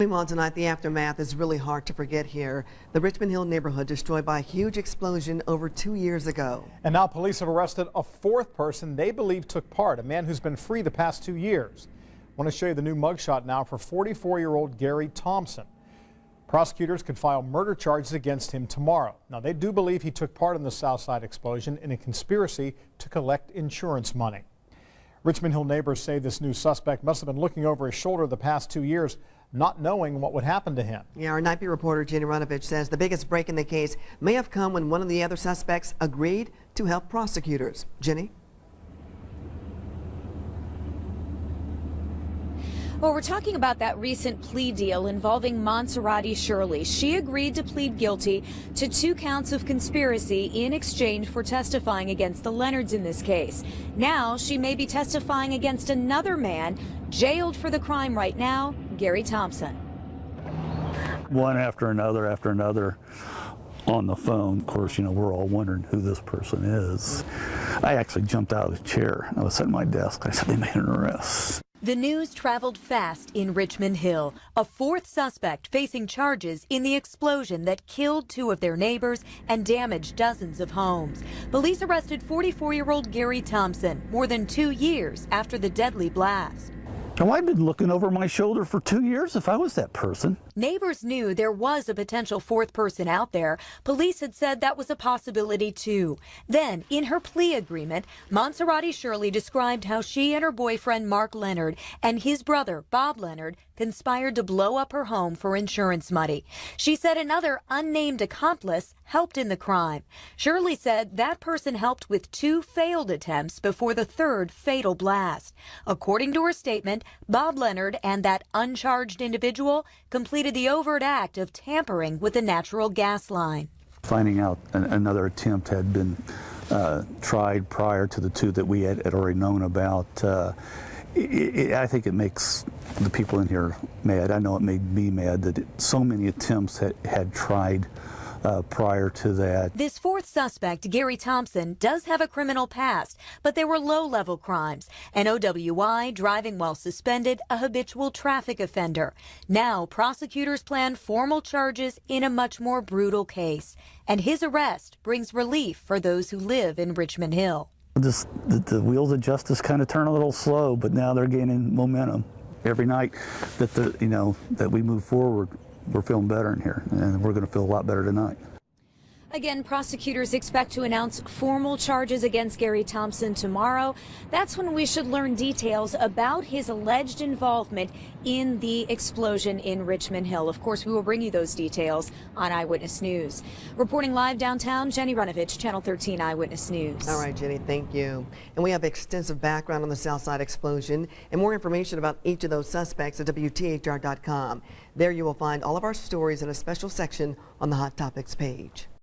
Well, tonight, the aftermath is really hard to forget here. The Richmond Hill neighborhood destroyed by a huge explosion over 2 years ago. And now police have arrested a fourth person they believe took part, a man who's been free the past 2 years. I want to show you the new mugshot now for 44-year-old Gary Thompson. Prosecutors could file murder charges against him tomorrow. Now, they do believe he took part in the Southside explosion in a conspiracy to collect insurance money. Richmond Hill neighbors say this new suspect must have been looking over his shoulder the past 2 years, not knowing what would happen to him. Yeah, our Night Beat reporter Jenny Runovich says the biggest break in the case may have come when one of the other suspects agreed to help prosecutors. Jenny? Well, we're talking about that recent plea deal involving Monserrate Shirley. She agreed to plead guilty to 2 counts of conspiracy in exchange for testifying against the Leonards in this case. Now she may be testifying against another man jailed for the crime right now, Gary Thompson. One after another on the phone. Of course, you know, we're all wondering who this person is. I actually jumped out of the chair. I was sitting at my desk. I said, they made an arrest. The news traveled fast in Richmond Hill. A fourth suspect facing charges in the explosion that killed 2 of their neighbors and damaged dozens of homes. Police arrested 44-year-old Gary Thompson more than 2 years after the deadly blast. Oh, I've been looking over my shoulder for 2 years if I was that person. Neighbors knew there was a potential fourth person out there. Police had said that was a possibility too. Then, in her plea agreement, Monserrate Shirley described how she and her boyfriend Mark Leonard and his brother Bob Leonard conspired to blow up her home for insurance money. She said another unnamed accomplice helped in the crime. Shirley said that person helped with 2 failed attempts before the 3rd fatal blast. According to her statement, Bob Leonard and that uncharged individual completed the overt act of tampering with the natural gas line. Finding out another attempt had been tried prior to the 2 that we had already known about, I think it makes the people in here mad. I know it made me mad that so many attempts had tried prior to that. This fourth suspect, Gary Thompson, does have a criminal past, but they were low-level crimes. An OWI, driving while suspended, a habitual traffic offender. Now, prosecutors plan formal charges in a much more brutal case. And his arrest brings relief for those who live in Richmond Hill. Just the wheels of justice kind of turn a little slow, but now they're gaining momentum. Every night that that we move forward, we're feeling better in here, and we're going to feel a lot better tonight. Again, prosecutors expect to announce formal charges against Gary Thompson tomorrow. That's when we should learn details about his alleged involvement in the explosion in Richmond Hill. Of course, we will bring you those details on Eyewitness News. Reporting live downtown, Jenny Runovich, Channel 13 Eyewitness News. All right, Jenny, thank you. And we have extensive background on the Southside explosion and more information about each of those suspects at WTHR.com. There you will find all of our stories in a special section on the Hot Topics page.